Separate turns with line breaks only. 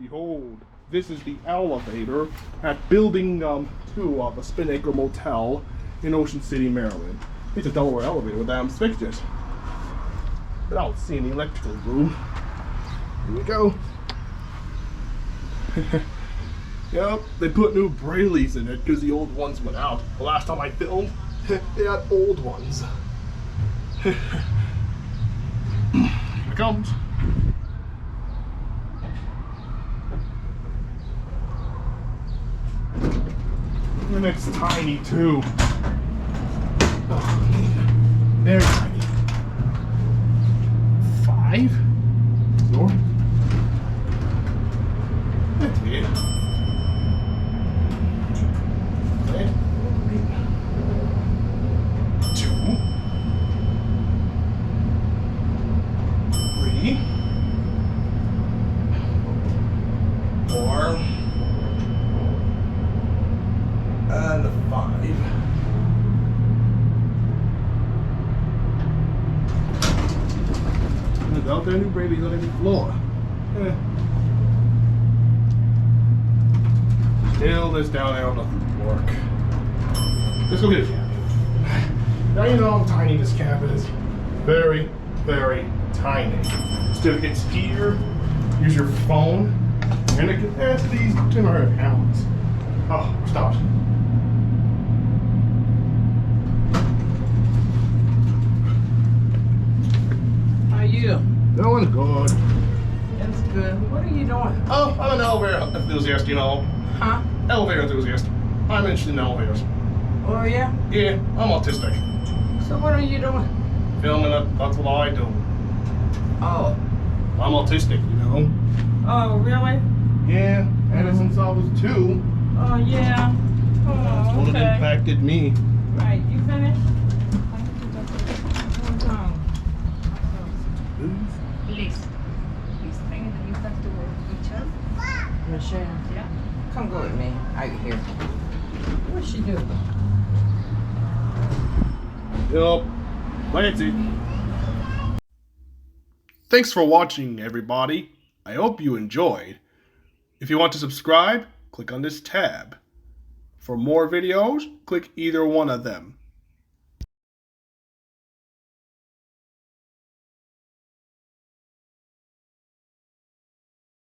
behold, this is the elevator at Building 2 of the Spinnaker Motel in Ocean City, Maryland. It's a Delaware elevator with fixtures. Without seeing the electrical room. Here we go. Yep, they put new Brailleys in it because the old ones went out. The last time I filmed, they had old ones. Here it comes. And it's tiny too. Oh, very tiny. 5? Door. That's it. Okay. 2. 3. 4. And a 5. And out there, new Brady's on every floor. Still, this down there, nothing will work. Let's go get a cab. Now you know how tiny this cab is. Very, very tiny. Certificates here. Use your phone. And the capacity is 200 pounds. Oh, we're stopped.
How are you?
Doing good.
That's good. What are you doing?
Oh, I'm an elevator enthusiast, you know.
Huh?
Elevator enthusiast. I'm interested in elevators.
Oh, yeah?
Yeah, I'm autistic.
So what are you doing?
Filming it, that's what I do.
Oh.
I'm autistic, you know.
Oh, really?
Yeah, and since I was 2,
Oh, yeah.
that's
Oh,
when it
okay.
impacted me.
Right, you finished?
Please explain that you have to work with us.
Michelle,
Yeah.
come go with me out here. What she do?
Yup, that's it. Thanks for watching, everybody. I hope you enjoyed. If you want to subscribe, click on this tab. For more videos, click either one of them.